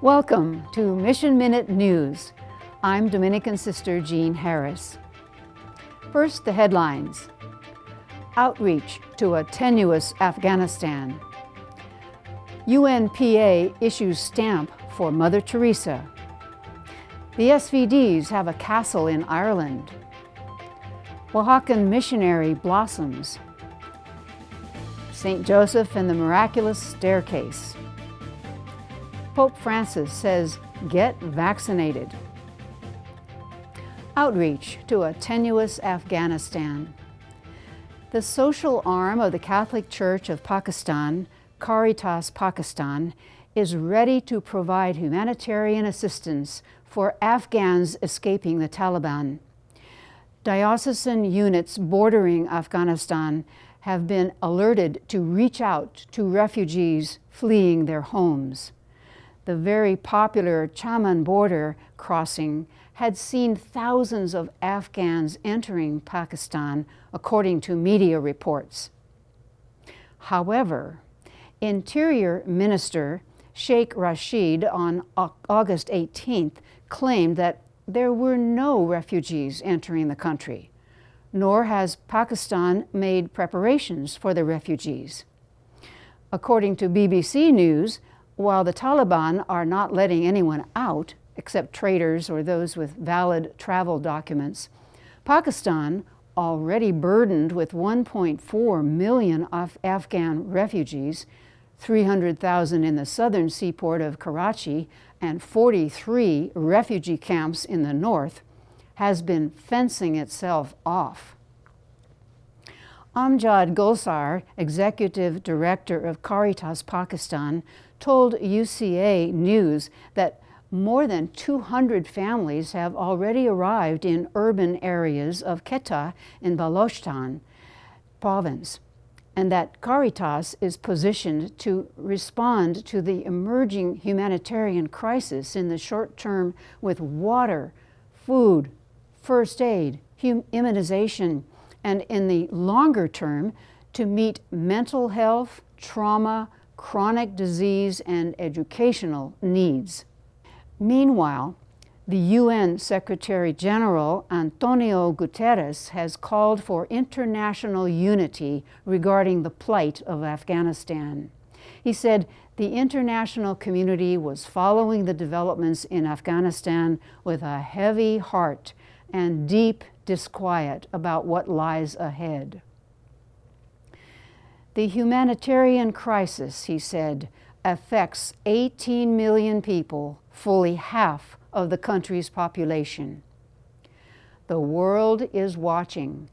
Welcome to Mission Minute News. I'm Dominican Sister Jean Harris. First, the headlines. Outreach to a tenuous Afghanistan. UNPA issues stamp for Mother Teresa. The SVDs have a castle in Ireland. Oaxacan missionary blossoms. St. Joseph and the miraculous staircase. Pope Francis says, get vaccinated. Outreach to a tenuous Afghanistan. The social arm of the Catholic Church of Pakistan, Caritas Pakistan, is ready to provide humanitarian assistance for Afghans escaping the Taliban. Diocesan units bordering Afghanistan have been alerted to reach out to refugees fleeing their homes. The very popular Chaman border crossing had seen thousands of Afghans entering Pakistan, according to media reports. However, Interior Minister Sheikh Rashid on August 18th claimed that there were no refugees entering the country, nor has Pakistan made preparations for the refugees. According to BBC News, while the Taliban are not letting anyone out, except traders or those with valid travel documents, Pakistan, already burdened with 1.4 million Afghan refugees, 300,000 in the southern seaport of Karachi and 43 refugee camps in the north, has been fencing itself off. Amjad Gulsar, Executive Director of Caritas Pakistan, told UCA News that more than 200 families have already arrived in urban areas of Quetta in Balochistan province, and that Caritas is positioned to respond to the emerging humanitarian crisis in the short term with water, food, first aid, immunization, and in the longer term to meet mental health, trauma, chronic disease, and educational needs. Meanwhile, the UN Secretary General Antonio Guterres has called for international unity regarding the plight of Afghanistan. He said the international community was following the developments in Afghanistan with a heavy heart and deep disquiet about what lies ahead. The humanitarian crisis, he said, affects 18 million people, fully half of the country's population. The world is watching.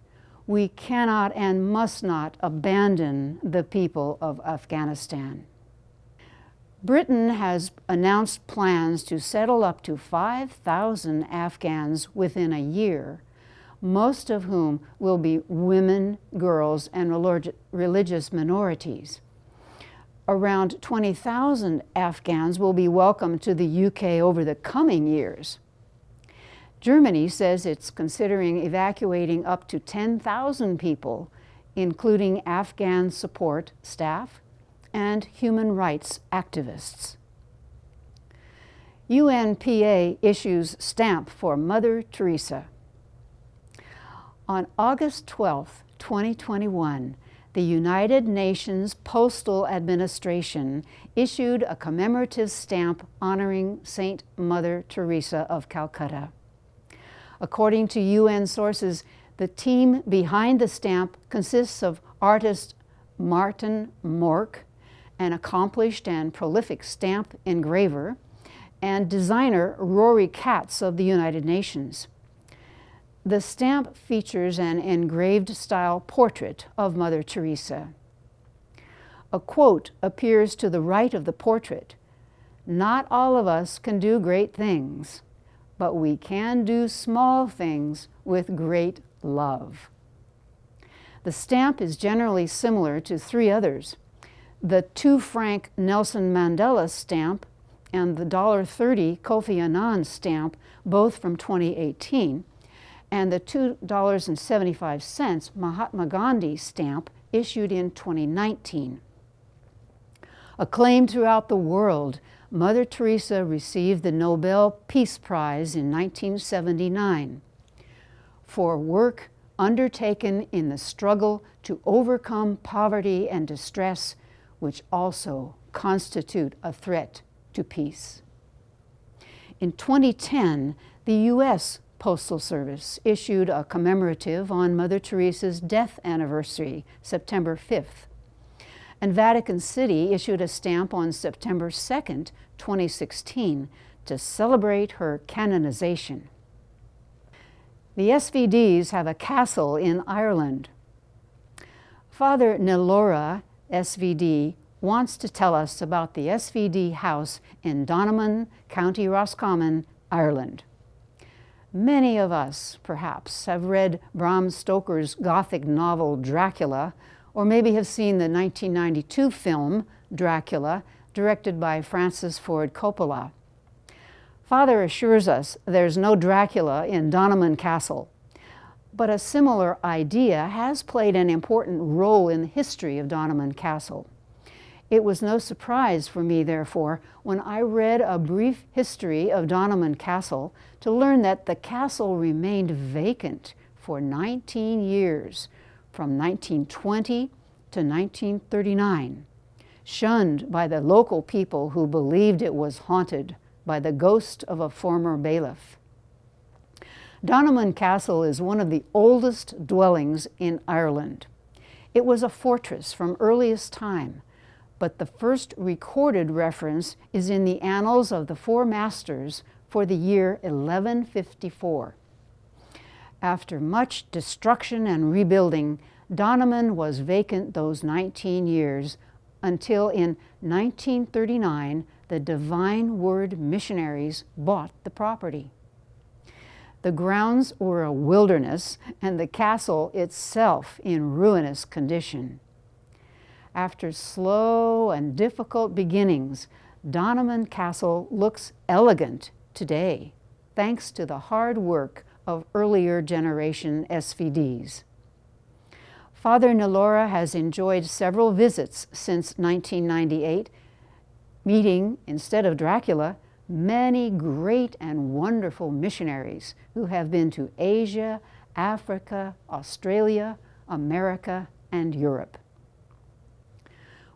We cannot and must not abandon the people of Afghanistan. Britain has announced plans to settle up to 5,000 Afghans within a year, most of whom will be women, girls, and religious minorities. Around 20,000 Afghans will be welcomed to the UK over the coming years. Germany says it's considering evacuating up to 10,000 people, including Afghan support staff and human rights activists. UNPA issues stamp for Mother Teresa. On August 12, 2021, the United Nations Postal Administration issued a commemorative stamp honoring Saint Mother Teresa of Calcutta. According to UN sources, the team behind the stamp consists of artist Martin Mork, an accomplished and prolific stamp engraver, and designer Rory Katz of the United Nations. The stamp features an engraved style portrait of Mother Teresa. A quote appears to the right of the portrait: "Not all of us can do great things, but we can do small things with great love." The stamp is generally similar to three others: the 2-franc Nelson Mandela stamp and the $1.30 Kofi Annan stamp, both from 2018, and the $2.75 Mahatma Gandhi stamp issued in 2019. Acclaimed throughout the world, Mother Teresa received the Nobel Peace Prize in 1979 for work undertaken in the struggle to overcome poverty and distress, which also constitute a threat to peace. In 2010, the U.S. Postal Service issued a commemorative on Mother Teresa's death anniversary, September 5th. And Vatican City issued a stamp on September 2nd, 2016, to celebrate her canonization. The SVDs have a castle in Ireland. Father Nelora, SVD, wants to tell us about the SVD house in Donaghmon, County Roscommon, Ireland. Many of us, perhaps, have read Bram Stoker's Gothic novel Dracula, or maybe have seen the 1992 film Dracula, directed by Francis Ford Coppola. Father assures us there's no Dracula in Donaghmon Castle, but a similar idea has played an important role in the history of Donaghmon Castle. It was no surprise for me, therefore, when I read a brief history of Donaghmon Castle to learn that the castle remained vacant for 19 years, from 1920 to 1939, shunned by the local people who believed it was haunted by the ghost of a former bailiff. Donaghmon Castle is one of the oldest dwellings in Ireland. It was a fortress from earliest time, but the first recorded reference is in the Annals of the Four Masters for the year 1154. After much destruction and rebuilding, Donaghmon was vacant those 19 years until in 1939 the Divine Word missionaries bought the property. The grounds were a wilderness and the castle itself in ruinous condition. After slow and difficult beginnings, Donaghmon Castle looks elegant today, thanks to the hard work of earlier generation SVDs. Father Nelora has enjoyed several visits since 1998, meeting, instead of Dracula, many great and wonderful missionaries who have been to Asia, Africa, Australia, America, and Europe.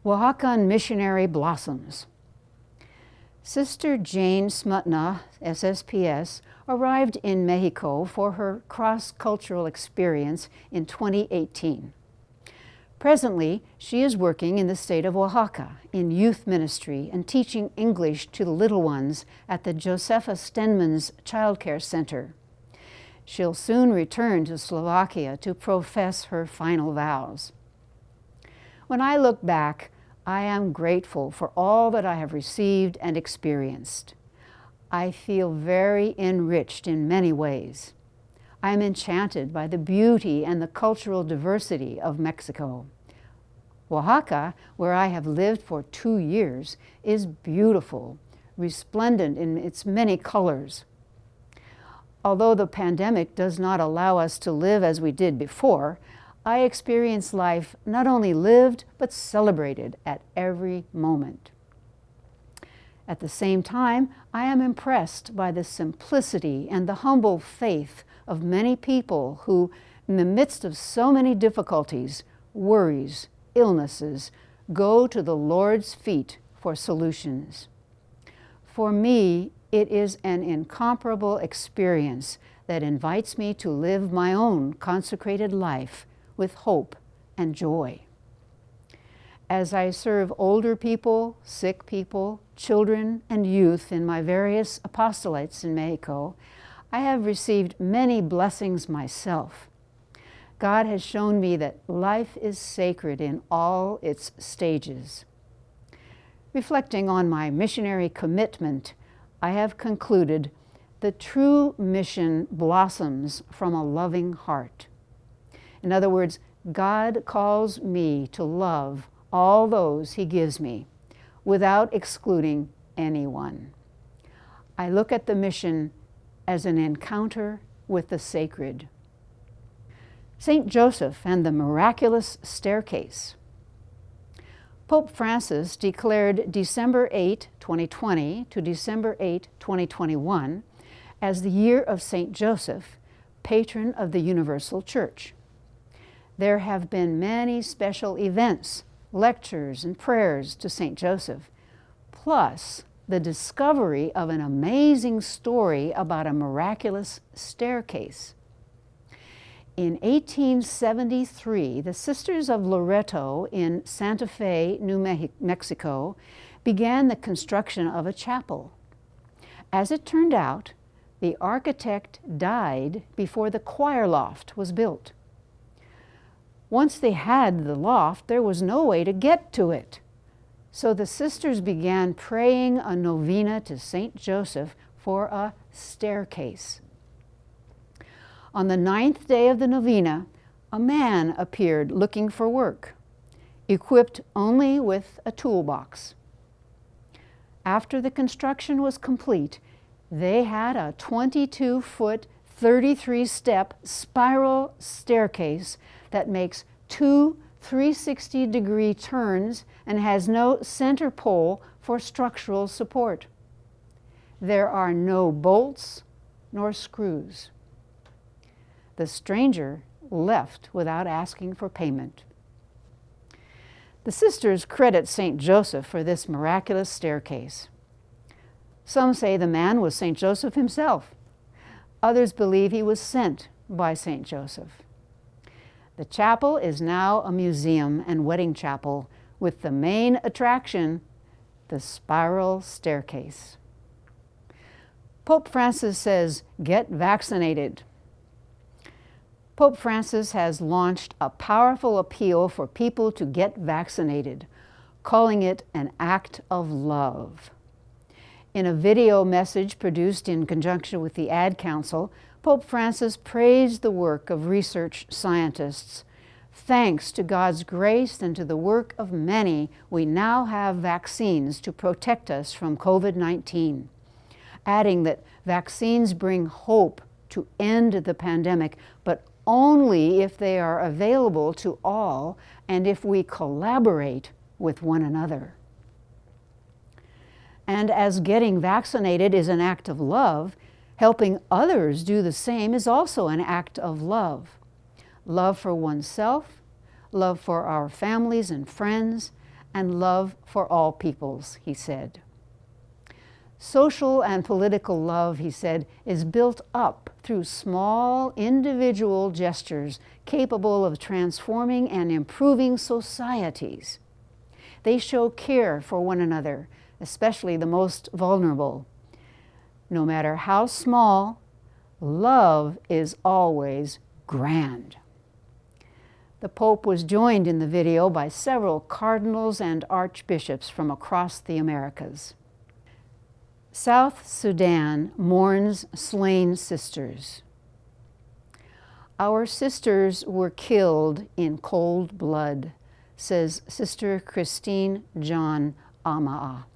Oaxacan missionary blossoms. Sister Jane Smutna, SSPS, arrived in Mexico for her cross-cultural experience in 2018. Presently, she is working in the state of Oaxaca in youth ministry and teaching English to the little ones at the Josefa Stenman's Child Care Center. She'll soon return to Slovakia to profess her final vows. When I look back, I am grateful for all that I have received and experienced. I feel very enriched in many ways. I am enchanted by the beauty and the cultural diversity of Mexico. Oaxaca, where I have lived for 2 years, is beautiful, resplendent in its many colors. Although the pandemic does not allow us to live as we did before, I experience life not only lived, but celebrated at every moment. At the same time, I am impressed by the simplicity and the humble faith of many people who, in the midst of so many difficulties, worries, illnesses, go to the Lord's feet for solutions. For me, it is an incomparable experience that invites me to live my own consecrated life with hope and joy. As I serve older people, sick people, children, and youth in my various apostolates in Mexico, I have received many blessings myself. God has shown me that life is sacred in all its stages. Reflecting on my missionary commitment, I have concluded the true mission blossoms from a loving heart. In other words, God calls me to love all those He gives me, without excluding anyone. I look at the mission as an encounter with the sacred. Saint Joseph and the miraculous staircase. Pope Francis declared December 8, 2020 to December 8, 2021 as the year of St. Joseph, patron of the Universal Church. There have been many special events, lectures, and prayers to St. Joseph, plus the discovery of an amazing story about a miraculous staircase. In 1873, the Sisters of Loreto in Santa Fe, New Mexico, began the construction of a chapel. As it turned out, the architect died before the choir loft was built. Once they had the loft, there was no way to get to it. So the sisters began praying a novena to St. Joseph for a staircase. On the 9th day of the novena, a man appeared looking for work, equipped only with a toolbox. After the construction was complete, they had a 22-foot, 33-step spiral staircase that makes 2 360-degree turns and has no center pole for structural support. There are no bolts nor screws. The stranger left without asking for payment. The sisters credit St. Joseph for this miraculous staircase. Some say the man was St. Joseph himself. Others believe he was sent by St. Joseph. The chapel is now a museum and wedding chapel with the main attraction, the spiral staircase. Pope Francis says, "Get vaccinated." Pope Francis has launched a powerful appeal for people to get vaccinated, calling it an act of love. In a video message produced in conjunction with the Ad Council, Pope Francis praised the work of research scientists. Thanks to God's grace and to the work of many, we now have vaccines to protect us from COVID-19, adding that vaccines bring hope to end the pandemic, but only if they are available to all and if we collaborate with one another. And as getting vaccinated is an act of love, helping others do the same is also an act of love. Love for oneself, love for our families and friends, and love for all peoples, he said. Social and political love, he said, is built up through small individual gestures capable of transforming and improving societies. They show care for one another, especially the most vulnerable. No matter how small, love is always grand. The Pope was joined in the video by several cardinals and archbishops from across the Americas. South Sudan mourns slain sisters. Our sisters were killed in cold blood, says Sister Christine John Amaa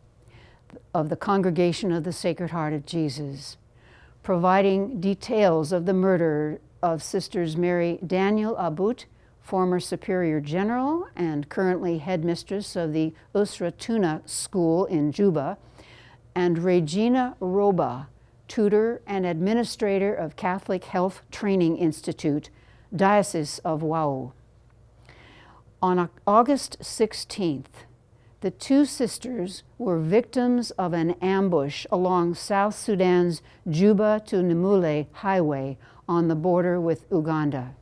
of the Congregation of the Sacred Heart of Jesus, providing details of the murder of Sisters Mary Daniel Abut, former Superior General and currently headmistress of the Usra Tuna School in Juba, and Regina Roba, tutor and administrator of Catholic Health Training Institute, Diocese of Wau. On August 16th, the two sisters were victims of an ambush along South Sudan's Juba to Nimule highway on the border with Uganda.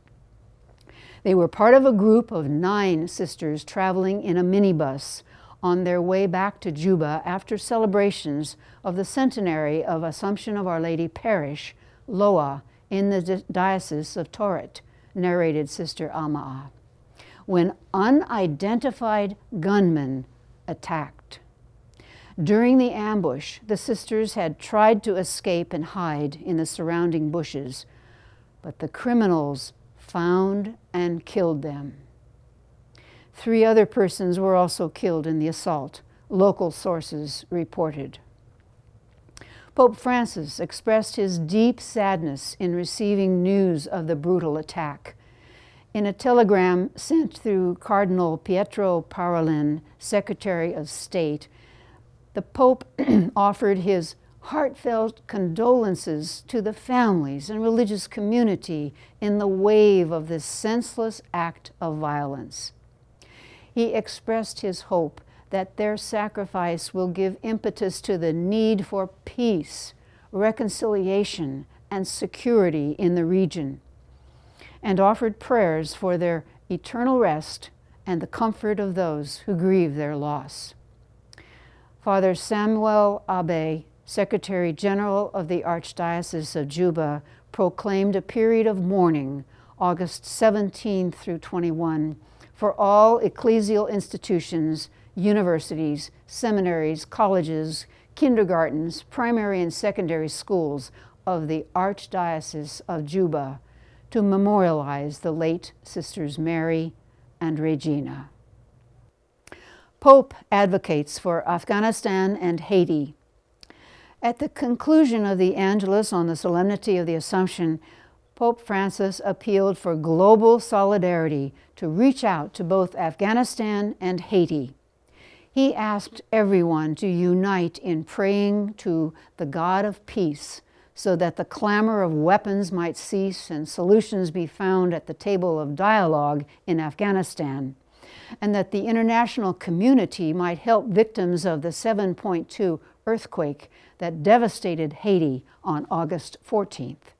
They were part of a group of 9 sisters traveling in a minibus on their way back to Juba after celebrations of the centenary of Assumption of Our Lady Parish, Loa, in the Diocese of Torit, narrated Sister Amaa, when unidentified gunmen attacked. During the ambush, the sisters had tried to escape and hide in the surrounding bushes, but the criminals found and killed them. 3 other persons were also killed in the assault, local sources reported. Pope Francis expressed his deep sadness in receiving news of the brutal attack. In a telegram sent through Cardinal Pietro Parolin, Secretary of State, the Pope offered his heartfelt condolences to the families and religious community in the wave of this senseless act of violence. He expressed his hope that their sacrifice will give impetus to the need for peace, reconciliation, and security in the region, and offered prayers for their eternal rest and the comfort of those who grieve their loss. Father Samuel Abe, Secretary General of the Archdiocese of Juba, proclaimed a period of mourning, August 17 through 21, for all ecclesial institutions, universities, seminaries, colleges, kindergartens, primary and secondary schools of the Archdiocese of Juba to memorialize the late Sisters Mary and Regina. Pope advocates for Afghanistan and Haiti. At the conclusion of the Angelus on the Solemnity of the Assumption, Pope Francis appealed for global solidarity to reach out to both Afghanistan and Haiti. He asked everyone to unite in praying to the God of peace so that the clamor of weapons might cease and solutions be found at the table of dialogue in Afghanistan, and that the international community might help victims of the 7.2 earthquake that devastated Haiti on August 14th.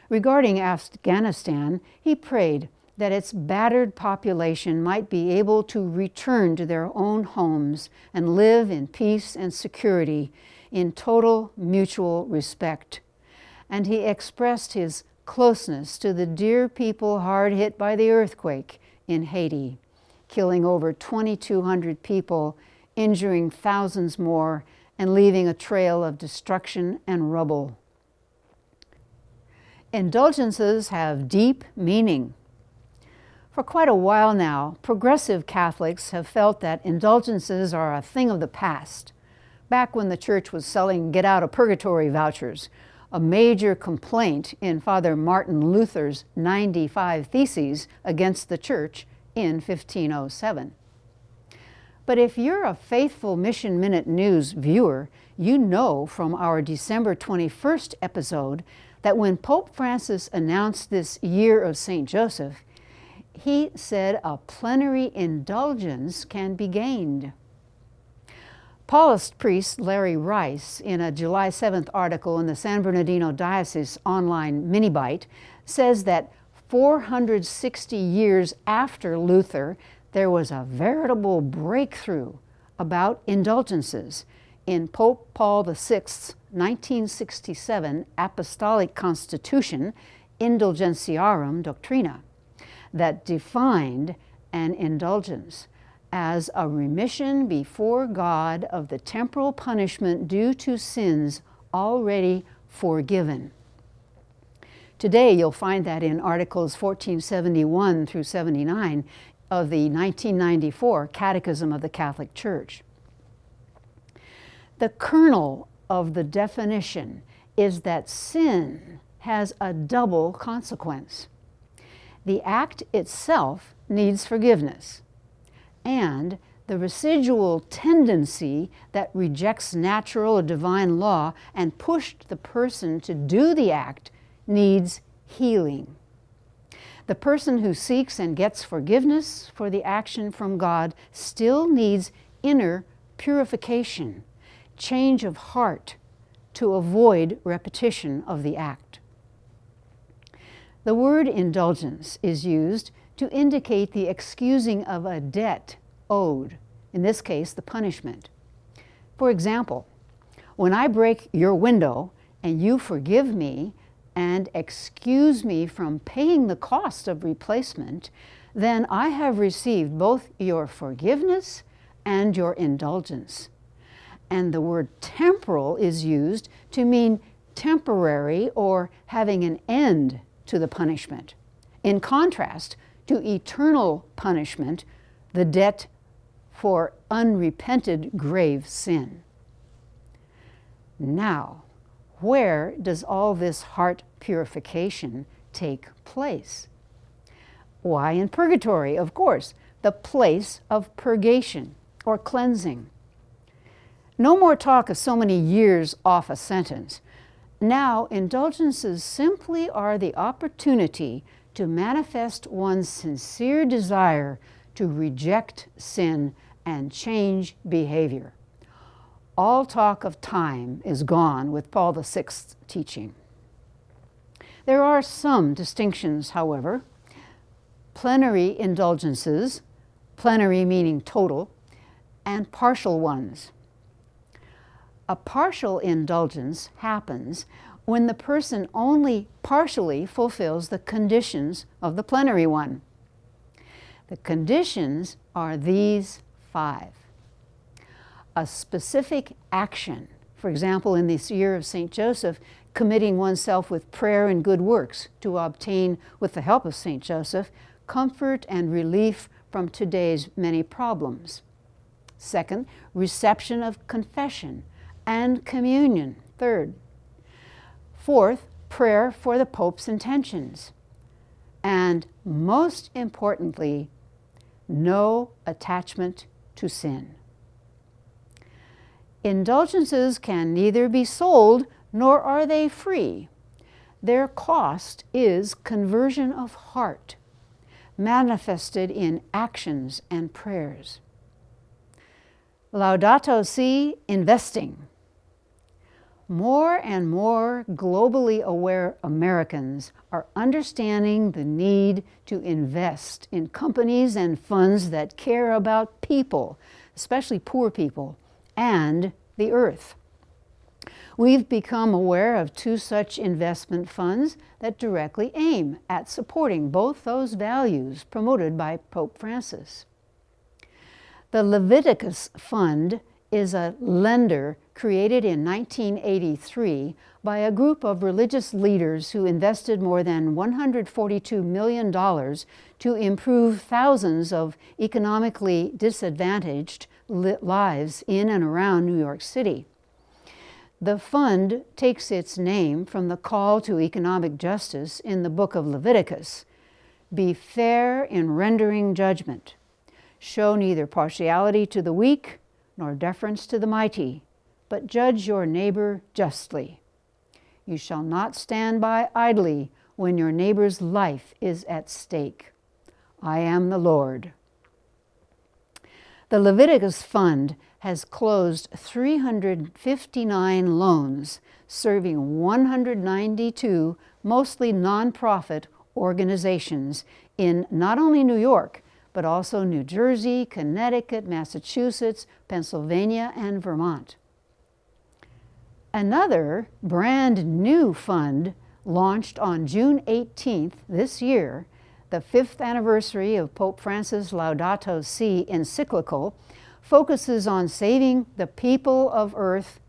Regarding Afghanistan, he prayed that its battered population might be able to return to their own homes and live in peace and security in total mutual respect. And he expressed his closeness to the dear people hard hit by the earthquake in Haiti, killing over 2,200 people, injuring thousands more, and leaving a trail of destruction and rubble. Indulgences have deep meaning. For quite a while now, progressive Catholics have felt that indulgences are a thing of the past. Back when the Church was selling get-out-of-purgatory vouchers, a major complaint in Father Martin Luther's 95 Theses against the Church in 1507. But if you're a faithful Mission Minute News viewer, you know from our December 21st episode that when Pope Francis announced this year of St. Joseph, he said a plenary indulgence can be gained. Paulist priest Larry Rice, in a July 7th article in the San Bernardino Diocese online mini-bite, says that 460 years after Luther, there was a veritable breakthrough about indulgences in Pope Paul VI's 1967 Apostolic Constitution, Indulgentiarum Doctrina, that defined an indulgence as a remission before God of the temporal punishment due to sins already forgiven. Today you'll find that in Articles 1471 through 79 of the 1994 Catechism of the Catholic Church. The kernel of the definition is that sin has a double consequence. The act itself needs forgiveness, and the residual tendency that rejects natural or divine law and pushed the person to do the act needs healing. The person who seeks and gets forgiveness for the action from God still needs inner purification, change of heart to avoid repetition of the act. The word indulgence is used to indicate the excusing of a debt owed, in this case, the punishment. For example, when I break your window and you forgive me and excuse me from paying the cost of replacement, then I have received both your forgiveness and your indulgence. And the word temporal is used to mean temporary or having an end to the punishment, in contrast to eternal punishment, the debt for unrepented grave sin. Now, where does all this heart purification take place? Why in purgatory? Of course, the place of purgation or cleansing. No more talk of so many years off a sentence. Now, indulgences simply are the opportunity to manifest one's sincere desire to reject sin and change behavior. All talk of time is gone with Paul VI's teaching. There are some distinctions, however. Plenary indulgences, plenary meaning total, and partial ones. A partial indulgence happens when the person only partially fulfills the conditions of the plenary one. The conditions are these 5. A specific action, for example, in this year of St. Joseph, committing oneself with prayer and good works to obtain, with the help of St. Joseph, comfort and relief from today's many problems. Second, reception of confession and communion. Third. Fourth, prayer for the Pope's intentions. And most importantly, no attachment to sin. Indulgences can neither be sold nor are they free. Their cost is conversion of heart, manifested in actions and prayers. Laudato Si, investing. More and more globally aware Americans are understanding the need to invest in companies and funds that care about people, especially poor people, and the earth. We've become aware of 2 such investment funds that directly aim at supporting both those values promoted by Pope Francis. The Leviticus Fund is a lender created in 1983 by a group of religious leaders who invested more than $142 million to improve thousands of economically disadvantaged lives in and around New York City. The fund takes its name from the call to economic justice in the book of Leviticus. Be fair in rendering judgment. Show neither partiality to the weak nor deference to the mighty, but judge your neighbor justly. You shall not stand by idly when your neighbor's life is at stake. I am the Lord. The Leviticus Fund has closed 359 loans, serving 192 mostly nonprofit organizations in not only New York, but also New Jersey, Connecticut, Massachusetts, Pennsylvania, and Vermont. Another brand new fund launched on June 18th this year, the 5th anniversary of Pope Francis' Laudato Si encyclical, focuses on saving the people of Earth,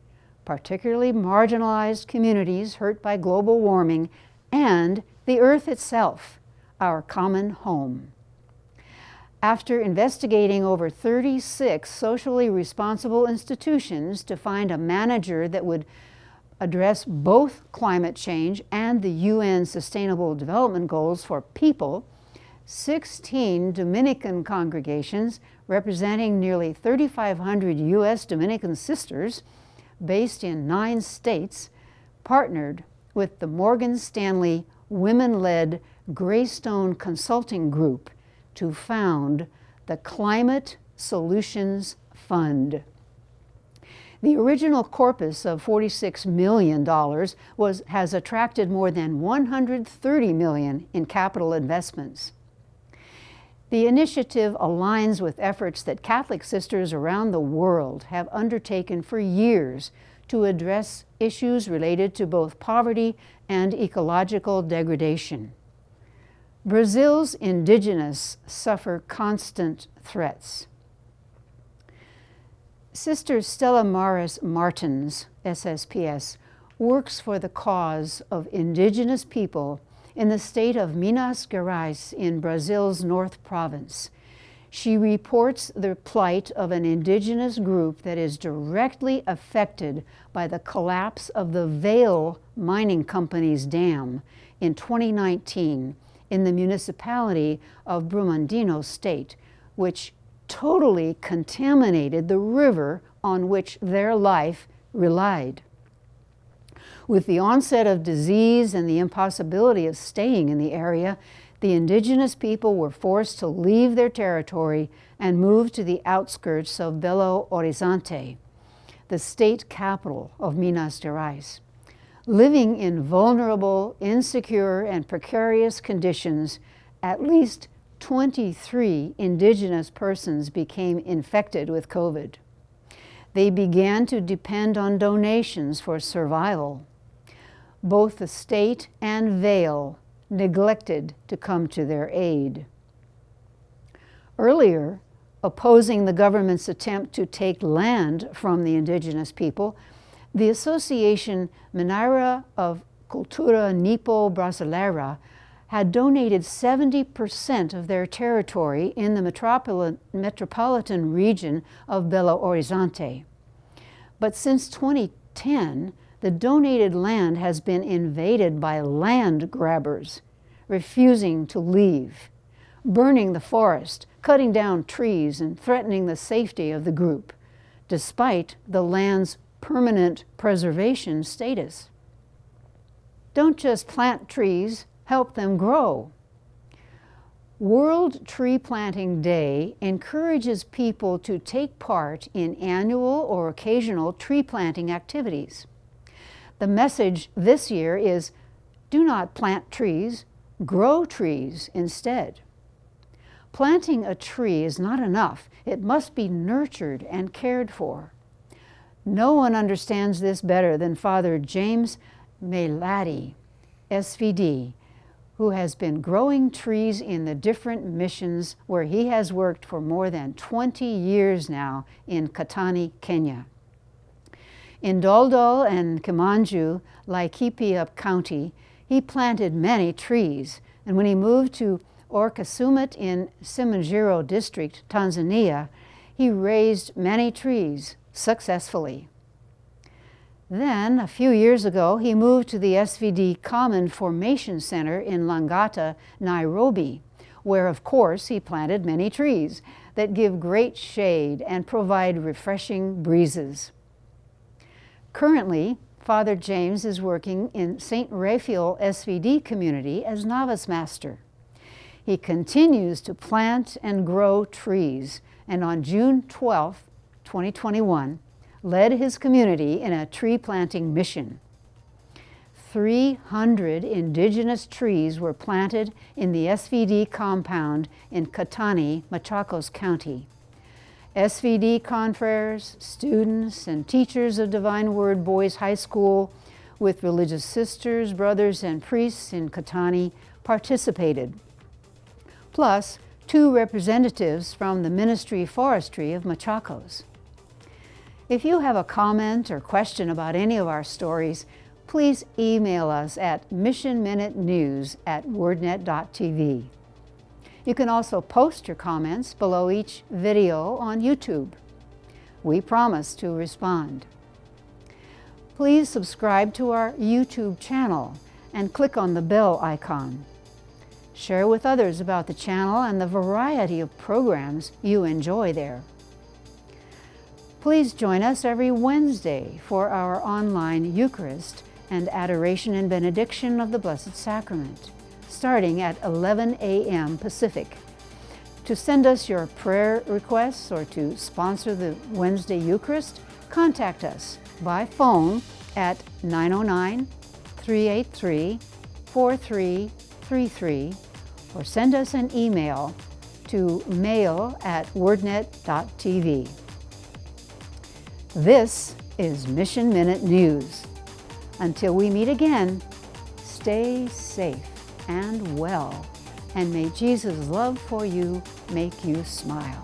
particularly marginalized communities hurt by global warming, and the Earth itself, our common home. After investigating over 36 socially responsible institutions to find a manager that would address both climate change and the UN Sustainable Development Goals for people, 16 Dominican congregations representing nearly 3,500 U.S. Dominican sisters based in 9 states partnered with the Morgan Stanley women-led Greystone Consulting Group to found the Climate Solutions Fund. The original corpus of $46 million has attracted more than $130 million in capital investments. The initiative aligns with efforts that Catholic sisters around the world have undertaken for years to address issues related to both poverty and ecological degradation. Brazil's indigenous suffer constant threats. Sister Stella Maris Martins, SSPS, works for the cause of indigenous people in the state of Minas Gerais in Brazil's North Province. She reports the plight of an indigenous group that is directly affected by the collapse of the Vale Mining Company's dam in 2019 in the municipality of Brumadinho state, which totally contaminated the river on which their life relied. With the onset of disease and the impossibility of staying in the area, the indigenous people were forced to leave their territory and move to the outskirts of Belo Horizonte, the state capital of Minas Gerais. Living in vulnerable, insecure, and precarious conditions, at least 23 indigenous persons became infected with COVID. They began to depend on donations for survival. Both the state and Vale neglected to come to their aid. Earlier, opposing the government's attempt to take land from the indigenous people, the Association Mineira of Cultura Nipo-Brasileira had donated 70% of their territory in the metropolitan region of Belo Horizonte. But since 2010, the donated land has been invaded by land grabbers, refusing to leave, burning the forest, cutting down trees, and threatening the safety of the group, despite the land's permanent preservation status. Don't just plant trees, help them grow. World Tree Planting Day encourages people to take part in annual or occasional tree planting activities. The message this year is, do not plant trees, grow trees instead. Planting a tree is not enough. It must be nurtured and cared for. No one understands this better than Father James Melady, SVD, who has been growing trees in the different missions where he has worked for more than 20 years now in Katani, Kenya. In Doldol and Kimanju, Laikipia County, he planted many trees, and when he moved to Orkasumat in Simanjiro District, Tanzania, he raised many trees successfully. Then, a few years ago, he moved to the SVD Common Formation Center in Langata, Nairobi, where, of course, he planted many trees that give great shade and provide refreshing breezes. Currently, Father James is working in St. Raphael SVD community as novice master. He continues to plant and grow trees, and on June 12, 2021, led his community in a tree planting mission. 300 indigenous trees were planted in the SVD compound in Katani, Machacos County. SVD confreres, students, and teachers of Divine Word Boys High School, with religious sisters, brothers, and priests in Katani, participated. Plus, 2 representatives from the Ministry of Forestry of Machacos. If you have a comment or question about any of our stories, please email us at missionminutenews@wordnet.tv. You can also post your comments below each video on YouTube. We promise to respond. Please subscribe to our YouTube channel and click on the bell icon. Share with others about the channel and the variety of programs you enjoy there. Please join us every Wednesday for our online Eucharist and Adoration and Benediction of the Blessed Sacrament, starting at 11 a.m. Pacific. To send us your prayer requests or to sponsor the Wednesday Eucharist, contact us by phone at 909-383-4333 or send us an email to mail@wordnet.tv. This is Mission Minute News. Until we meet again, stay safe and well, and may Jesus' love for you make you smile.